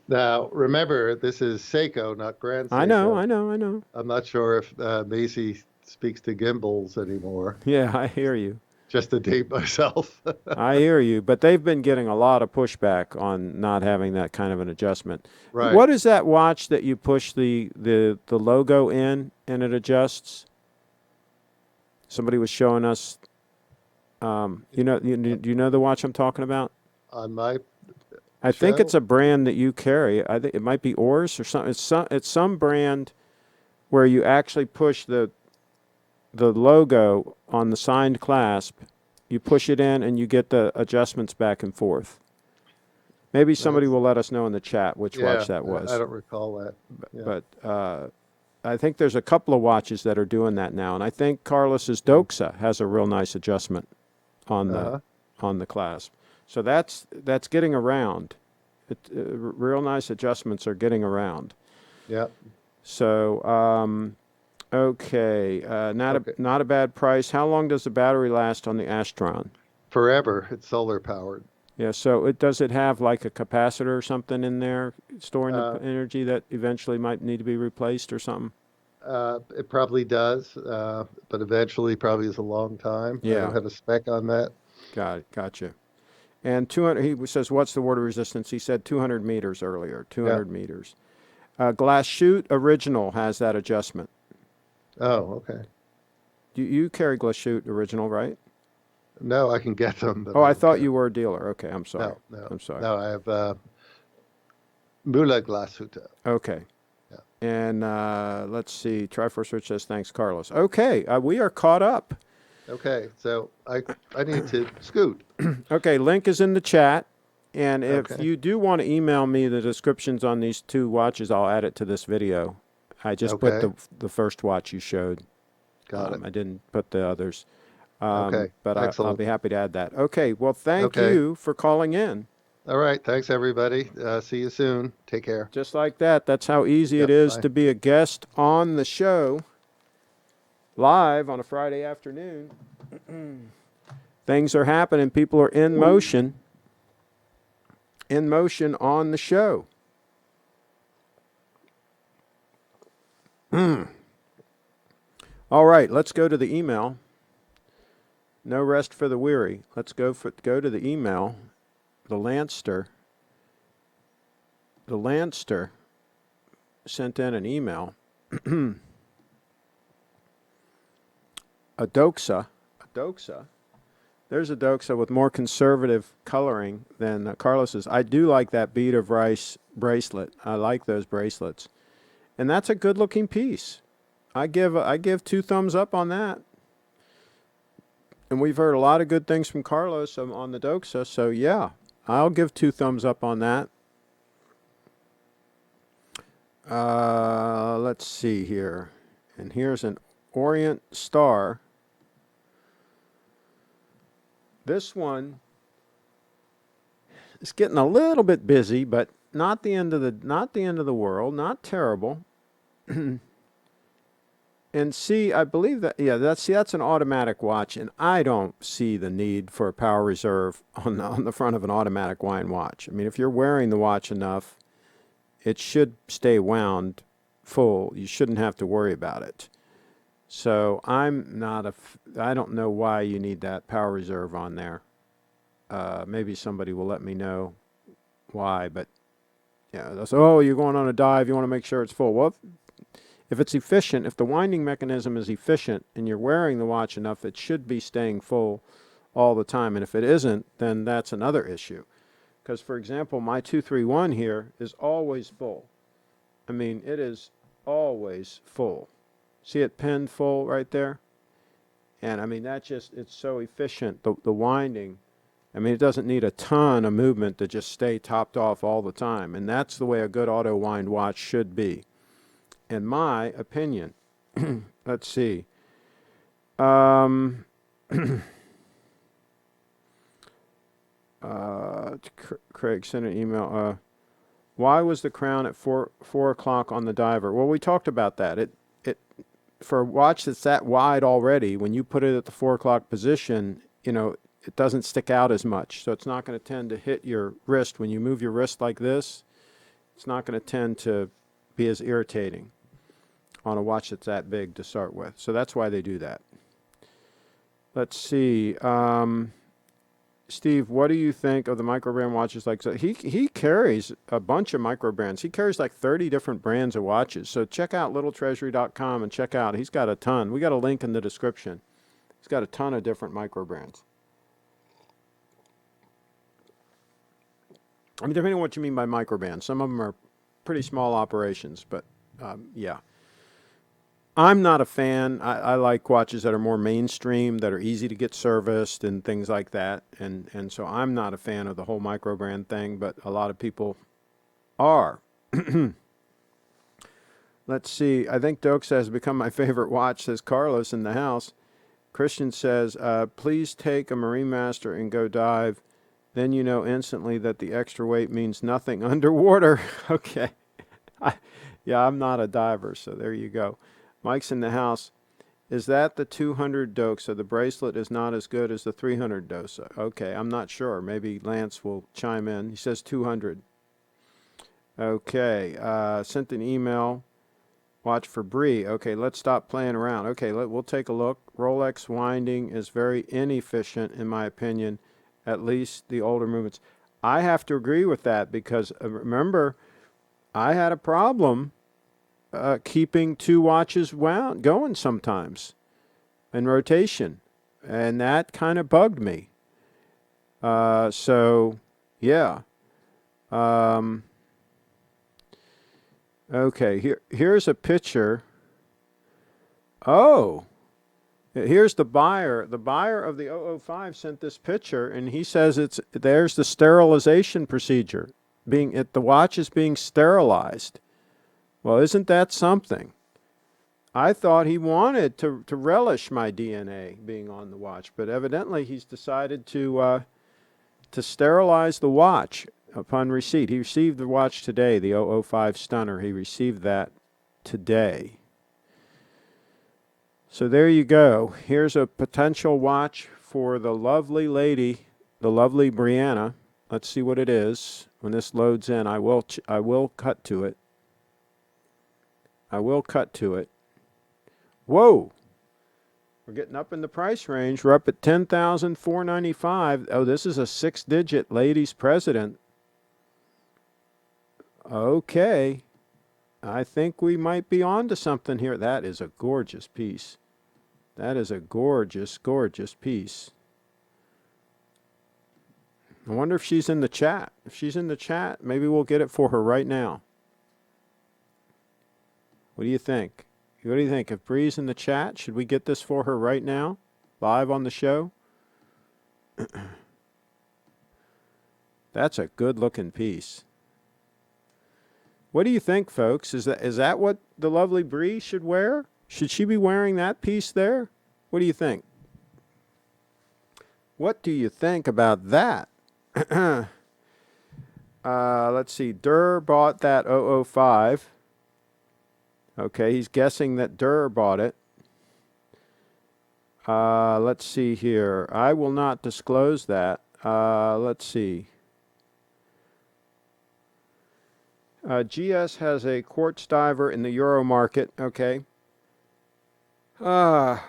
Now remember, this is Seiko, not Grand Seiko. I know. I'm not sure if Macy speaks to gimbals anymore. Yeah, I hear you. Just to date myself. I hear you, but they've been getting a lot of pushback on not having that kind of an adjustment. Right. What is that watch that you push the logo in and it adjusts? Somebody was showing us. Do you know the watch I'm talking about? On my I think show? it's a brand that you carry. I think it might be Ors or something. It's some brand where you actually push the logo on the signed clasp. You push it in and you get the adjustments back and forth. Maybe somebody will let us know in the chat which watch that was. I don't recall that. Yeah. But I think there's a couple of watches that are doing that now, and I think Carlos's Doxa has a real nice adjustment on the clasp. So that's getting around. Real nice adjustments are getting around. Yeah. So okay, not a bad price. How long does the battery last on the Astron? Forever. It's solar powered. Yeah, so does it have like a capacitor or something in there storing the energy that eventually might need to be replaced or something? It probably does, but eventually probably is a long time. Yeah. I don't have a spec on that. Got it. Gotcha. And 200. He says, "What's the water resistance?" He said 200 meters earlier. 200 meters. Glass Chute Original has that adjustment. Oh, okay. You carry Glass Chute Original, right? No, I can get them. But Oh, I thought you were a dealer. Okay, I'm sorry. No. I'm sorry. No, I have Mula Glashütte. Okay. Yeah. And let's see. Triforce Rich says, "Thanks, Carlos." Okay, we are caught up. Okay, so I need to scoot. Okay, link is in the chat. And if Okay. you do want to email me the descriptions on these two watches, I'll add it to this video. I just put the first watch you showed. Got it. I didn't put the others. Okay, But I'll be happy to add that. Okay, well, thank Okay. you for calling in. All right, thanks everybody. See you soon. Take care. Just like that. That's how easy it is Bye. to be a guest on the show live on a Friday afternoon. Things are happening. People are in motion on the show. All right, let's go to the email. No rest for the weary. Let's go to the email. The Lanster sent in an email. A Doxa. There's a Doxa with more conservative coloring than Carlos's. I do like that bead of rice bracelet. I like those bracelets. And that's a good-looking piece. I give 2 thumbs up on that. And we've heard a lot of good things from Carlos on the Doxa, so yeah, I'll give 2 thumbs up on that. Let's see here. And here's an Orient Star. This one is getting a little bit busy, but not the end of the world, not terrible. And see, I believe that that's an automatic watch, and I don't see the need for a power reserve on the front of an automatic wind watch. I mean, if you're wearing the watch enough, it should stay wound full. You shouldn't have to worry about it. So I don't know why you need that power reserve on there. Maybe somebody will let me know why, but yeah, they'll say, "Oh, you're going on a dive, you want to make sure it's full." Well, if it's efficient, if the winding mechanism is efficient and you're wearing the watch enough, it should be staying full all the time. And if it isn't, then that's another issue. Because, for example, my 231 here is always full. I mean, it is always full. See it pinned full right there? And I mean, it's so efficient, the winding. I mean, it doesn't need a ton of movement to just stay topped off all the time. And that's the way a good auto wind watch should be, in my opinion. Let's see. Craig sent an email. Why was the crown at 4 o'clock on the diver? Well, we talked about that. It for a watch that's that wide already, when you put it at the 4 o'clock position, it doesn't stick out as much. So it's not going to tend to hit your wrist. When you move your wrist like this, it's not going to tend to be as irritating. on a watch that's that big to start with. So that's why they do that. Let's see. Steve, what do you think of the microbrand watches? Like, so he carries a bunch of microbrands. He carries like 30 different brands of watches. So check out littletreasury.com and check out. He's got a ton. We got a link in the description. He's got a ton of different microbrands. I mean, depending on what you mean by microbrands. Some of them are pretty small operations, but yeah. I'm not a fan. I like watches that are more mainstream, that are easy to get serviced and things like that. And so I'm not a fan of the whole microbrand thing, but a lot of people are. Let's see. I think Doxa has become my favorite watch, says Carlos in the house. Christian says, please take a Marine Master and go dive. Then you know instantly that the extra weight means nothing underwater. Okay. Yeah, I'm not a diver, so there you go. Mike's in the house. Is that the 200 Doxa? The bracelet is not as good as the 300 Doxa. Okay, I'm not sure. Maybe Lance will chime in. He says 200. Okay, sent an email. Watch for Bree. Okay, let's stop playing around. Okay, we'll take a look. Rolex winding is very inefficient, in my opinion, at least the older movements. I have to agree with that because, remember, I had a problem keeping two watches wound going sometimes in rotation, and that kind of bugged me. So yeah. Okay, here's a picture. Oh, here's the buyer. The buyer of the 005 sent this picture, and he says there's the sterilization procedure. The watch is being sterilized. Well, isn't that something? I thought he wanted to relish my DNA being on the watch, but evidently he's decided to sterilize the watch upon receipt. He received the watch today, the 005 Stunner. He received that today. So there you go. Here's a potential watch for the lovely lady, the lovely Brianna. Let's see what it is. When this loads in, I will cut to it. I will cut to it. Whoa! We're getting up in the price range. We're up at $10,495. Oh, this is a 6-digit ladies president. Okay. I think we might be on to something here. That is a gorgeous piece. That is a gorgeous, gorgeous piece. I wonder if she's in the chat. If she's in the chat, maybe we'll get it for her right now. What do you think? What do you think? If Bree's in the chat, should we get this for her right now? Live on the show? That's a good looking piece. What do you think, folks? Is that what the lovely Bree should wear? Should she be wearing that piece there? What do you think? What do you think about that? Let's see. Durr bought that 005. Okay, he's guessing that Durr bought it. Let's see here. I will not disclose that. Let's see. GS has a quartz diver in the Euro market. Okay. I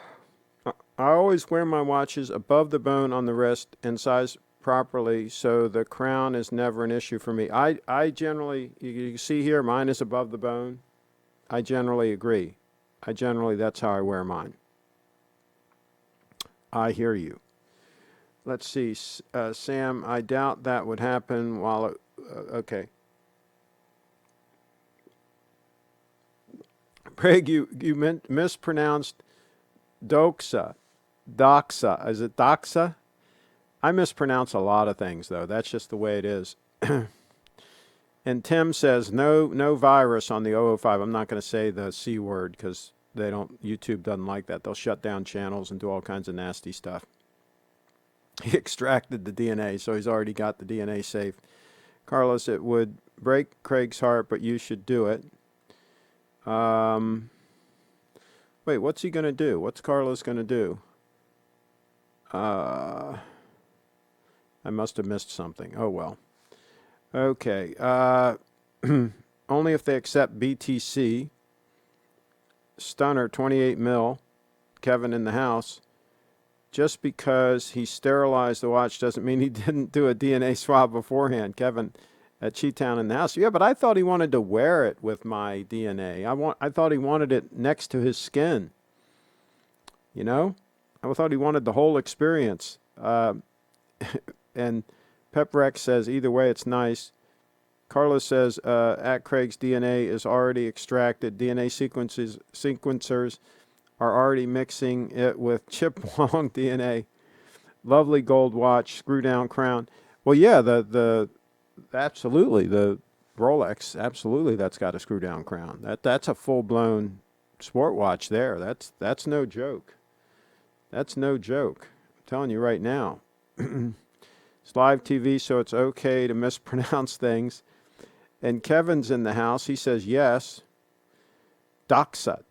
always wear my watches above the bone on the wrist and size properly, so the crown is never an issue for me. I generally, you see here, mine is above the bone. I generally agree. That's how I wear mine. I hear you. Let's see, Sam, I doubt that would happen while okay. Craig, you mispronounced Doxa. Doxa. Is it Doxa? I mispronounce a lot of things, though. That's just the way it is. And Tim says, no virus on the 005. I'm not going to say the C word because YouTube doesn't like that. They'll shut down channels and do all kinds of nasty stuff. He extracted the DNA, so he's already got the DNA safe. Carlos, it would break Craig's heart, but you should do it. Wait, what's he going to do? What's Carlos going to do? I must have missed something. Oh, well. Okay. Only if they accept BTC. stunner, 28 mil, Kevin in the house. Just because he sterilized the watch doesn't mean he didn't do a DNA swab beforehand. Kevin at Cheetown in the house. Yeah, but I thought he wanted to wear it with my DNA. I thought he wanted it next to his skin. You know? I thought he wanted the whole experience. And Peprex says, either way, it's nice. Carlos says, at Craig's DNA is already extracted. DNA sequencers are already mixing it with Chip Wong DNA. Lovely gold watch, screw down crown. Well, yeah, absolutely, the Rolex, absolutely, that's got a screw down crown. That's a full blown sport watch there. That's no joke. That's no joke. I'm telling you right now. It's live TV, so it's okay to mispronounce things. And Kevin's in the house. He says yes. Doxa.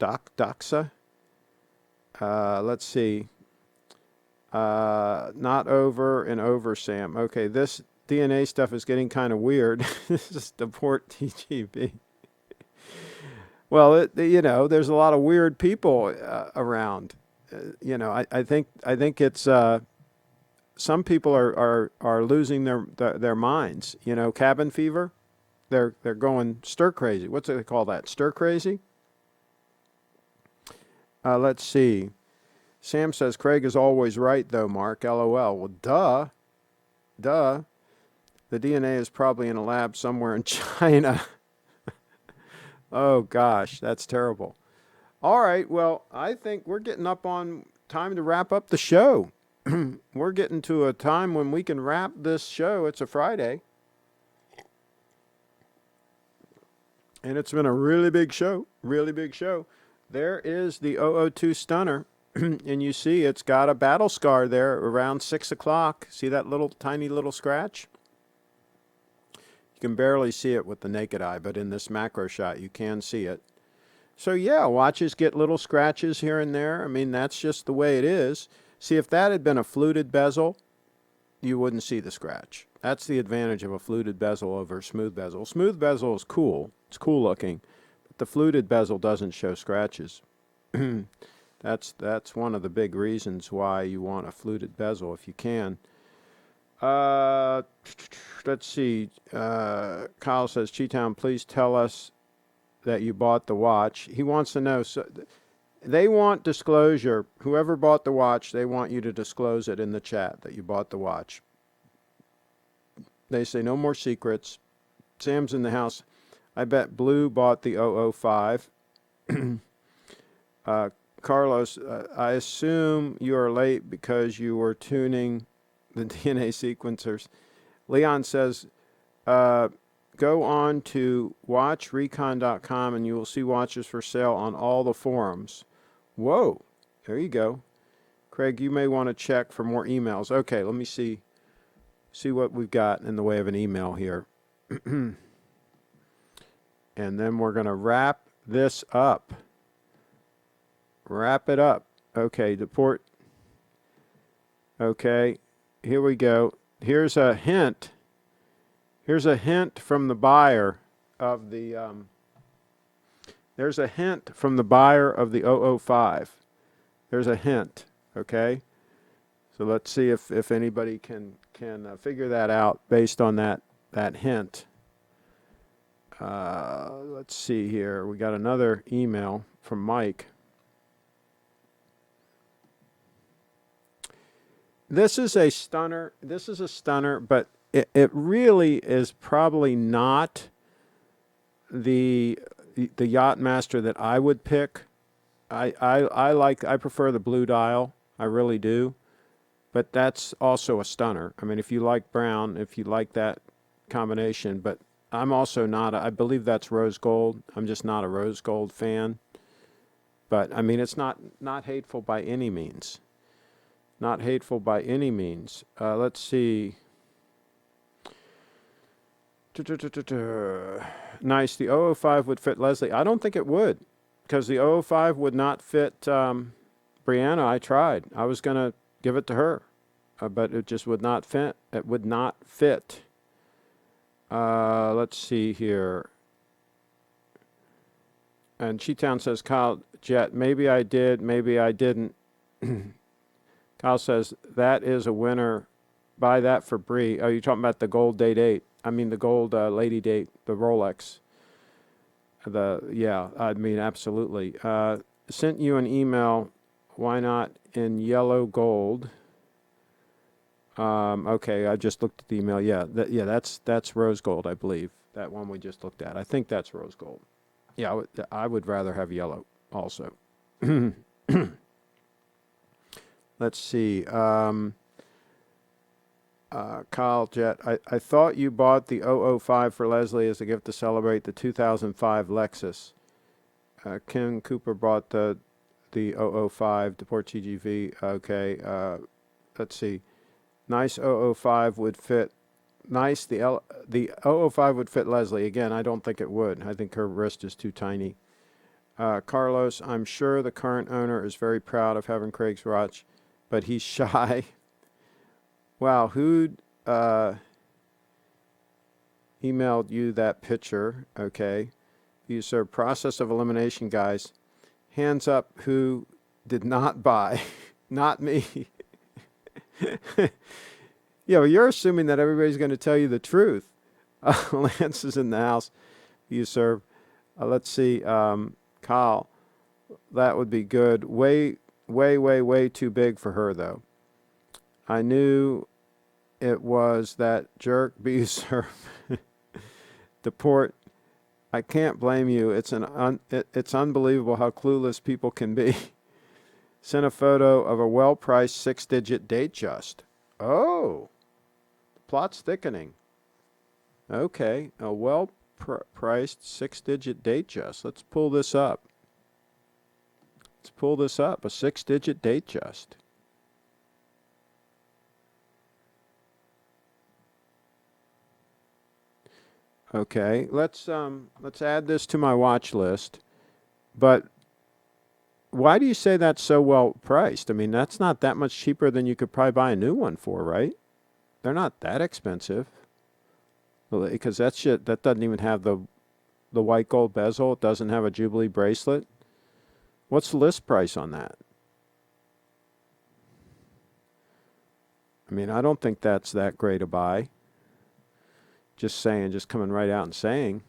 Let's see. Not over and over, Sam. Okay, this DNA stuff is getting kind of weird. This is the port TGB. Well, there's a lot of weird people around. I think it's some people are losing their minds. Cabin fever. They're going stir crazy. What's they call that? Stir crazy. Let's see. Sam says Craig is always right, though, Mark. LOL. Well, duh. The DNA is probably in a lab somewhere in China. Oh, gosh, that's terrible. All right, well, I think we're getting up on time to wrap up the show. We're getting to a time when we can wrap this show. It's a Friday. And it's been a really big show. There is the 002 Stunner. And you see it's got a battle scar there around 6 o'clock. See that tiny little scratch? You can barely see it with the naked eye, but in this macro shot you can see it. So yeah, watches get little scratches here and there. I mean, that's just the way it is. See, if that had been a fluted bezel, you wouldn't see the scratch. That's the advantage of a fluted bezel over a smooth bezel. Smooth bezel is cool. It's cool looking. But the fluted bezel doesn't show scratches. That's one of the big reasons why you want a fluted bezel if you can. Let's see. Kyle says, Cheetown, please tell us that you bought the watch. He wants to know. So they want disclosure. Whoever bought the watch, they want you to disclose it in the chat that you bought the watch. They say no more secrets. Sam's in the house. I bet Blue bought the 005. Carlos, I assume you are late because you were tuning the DNA sequencers. Leon says, go on to watchrecon.com and you will see watches for sale on all the forums. Whoa, there you go. Craig, you may want to check for more emails. Okay, let me see what we've got in the way of an email here. And then we're going to wrap this up. Wrap it up. Okay, deport. Okay, here we go. Here's a hint. Here's a hint from the buyer of the. There's a hint from the buyer of the 005. There's a hint. Okay, so let's see if anybody can figure that out based on that hint. Let's see here. We got another email from Mike. This is a stunner. But it really is probably not the Yachtmaster that I would pick. I prefer the blue dial. I really do. But that's also a stunner. I mean, if you like brown, if you like that combination, but I'm also not, I believe that's rose gold. I'm just not a rose gold fan. But I mean, it's not hateful by any means. Not hateful by any means. Let's see. Nice. The 005 would fit Leslie. I don't think it would, because the 005 would not fit Brianna. I tried. I was going to give it to her, but it just would not fit. It would not fit. Let's see here. And Cheetown says, Kyle Jet, maybe I did, maybe I didn't. Kyle says, that is a winner. Buy that for Bree. Oh, you're talking about the gold date 8. I mean the gold lady date, the Rolex. Yeah, I mean, absolutely. Sent you an email. Why not in yellow gold? Okay, I just looked at the email. Yeah, that's rose gold, I believe. That one we just looked at. I think that's rose gold. Yeah, I would rather have yellow also. Let's see. Kyle Jet, I thought you bought the 005 for Leslie as a gift to celebrate the 2005 Lexus. Kim Cooper bought the 005 to Port TGV. Okay, let's see. Nice 005 would fit. Nice. The 005 would fit Leslie. Again, I don't think it would. I think her wrist is too tiny. Carlos, I'm sure the current owner is very proud of having Craig's watch, but he's shy. Wow, who emailed you that picture? Okay. You serve process of elimination, guys. Hands up who did not buy. Not me. Yeah, well, you're assuming that everybody's going to tell you the truth. Lance is in the house. You serve. Let's see. Kyle, that would be good. Way too big for her, though. I knew it was that jerk serve. The port. I can't blame you. It's it's unbelievable how clueless people can be. Sent a photo of a well-priced 6-digit date just. Oh, the plot's thickening. Okay, a well-priced 6-digit date just. Let's pull this up. A 6-digit date just. Okay, let's add this to my watch list. But why do you say that's so well priced? I mean, that's not that much cheaper than you could probably buy a new one for, right? They're not that expensive. Because that doesn't even have the white gold bezel. It doesn't have a Jubilee bracelet. What's the list price on that? I mean, I don't think that's that great a buy. Just coming right out and saying,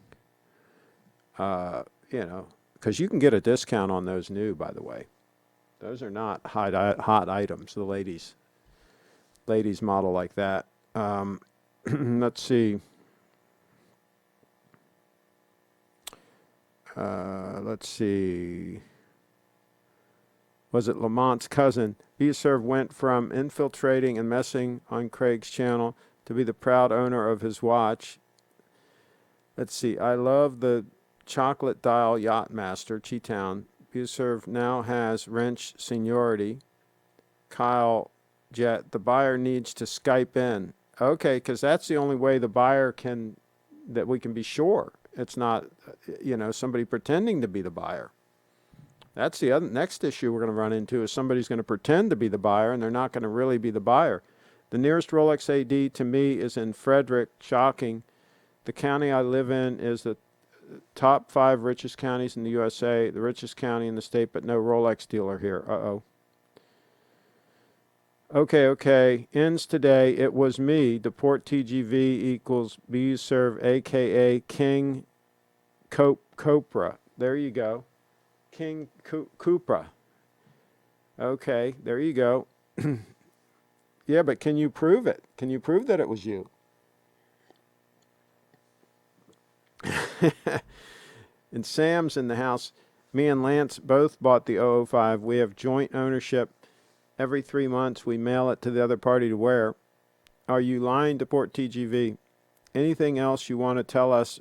because you can get a discount on those new, by the way. Those are not hot items, the ladies model like that. Let's see. Was it Lamont's cousin? Beserv went from infiltrating and messing on Craig's channel to be the proud owner of his watch. Let's see. I love the chocolate dial Yachtmaster, Cheetown. Beserv now has wrench seniority. Kyle Jet, the buyer needs to Skype in. Okay, because that's the only way the buyer that we can be sure. It's not, somebody pretending to be the buyer. That's the next issue we're going to run into is somebody's going to pretend to be the buyer and they're not going to really be the buyer. The nearest Rolex AD to me is in Frederick. Shocking. The county I live in is the top 5 richest counties in the USA, the richest county in the state, but no Rolex dealer here. Uh-oh. Okay. Ends today. It was me. Deport TGV equals Beserv, a.k.a. King Copra. There you go. King Cupra. Okay, there you go. Yeah, but can you prove it? Can you prove that it was you? And Sam's in the house. Me and Lance both bought the 005. We have joint ownership. Every 3 months, we mail it to the other party to wear. Are you lying to Port TGV? Anything else you want to tell us?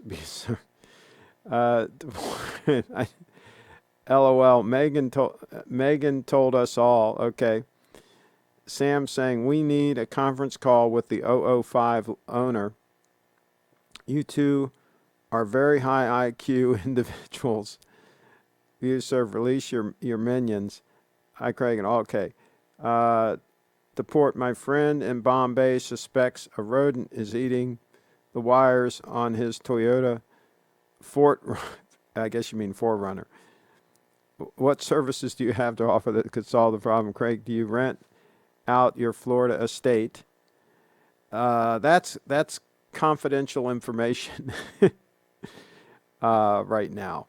LOL. Megan told us all. Okay. Sam saying we need a conference call with the 005 owner. You two are very high IQ individuals. You serve release your minions. Hi, Craig. And okay. The port, my friend in Bombay suspects a rodent is eating the wires on his Toyota Fort I guess you mean Forerunner. What services do you have to offer that could solve the problem, Craig? Do you rent out your Florida estate? That's confidential information right now.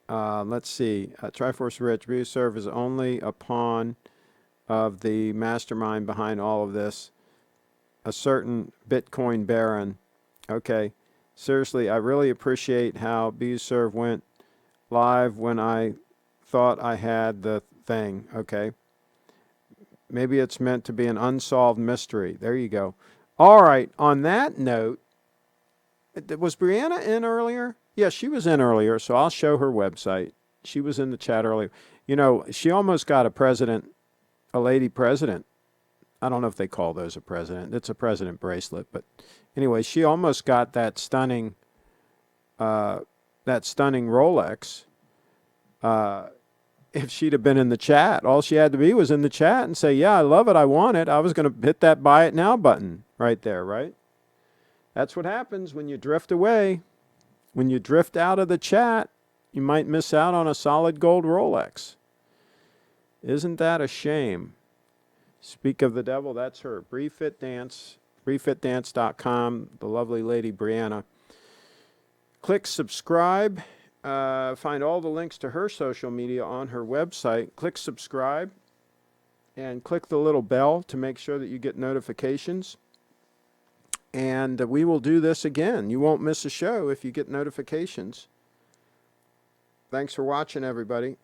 Let's see. Triforce Rich, we serve as only a pawn of the mastermind behind all of this, a certain Bitcoin baron. Okay. Seriously, I really appreciate how BServe went live when I thought I had the thing. Okay. Maybe it's meant to be an unsolved mystery. There you go. All right. On that note, was Brianna in earlier? Yeah, she was in earlier, so I'll show her website. She was in the chat earlier. You know, she almost got a lady president. I don't know if they call those a president. It's a president bracelet, but anyway, she almost got that stunning Rolex. If she'd have been in the chat, all she had to be was in the chat and say, "Yeah, I love it. I want it." I was going to hit that "Buy It Now" button right there, right? That's what happens when you drift away. When you drift out of the chat, you might miss out on a solid gold Rolex. Isn't that a shame? Speak of the devil, that's her. Bree-Fit Dance, BreeFitDance.com, the lovely lady Brianna. Click subscribe. Find all the links to her social media on her website. Click subscribe and click the little bell to make sure that you get notifications. And we will do this again. You won't miss a show if you get notifications. Thanks for watching, everybody.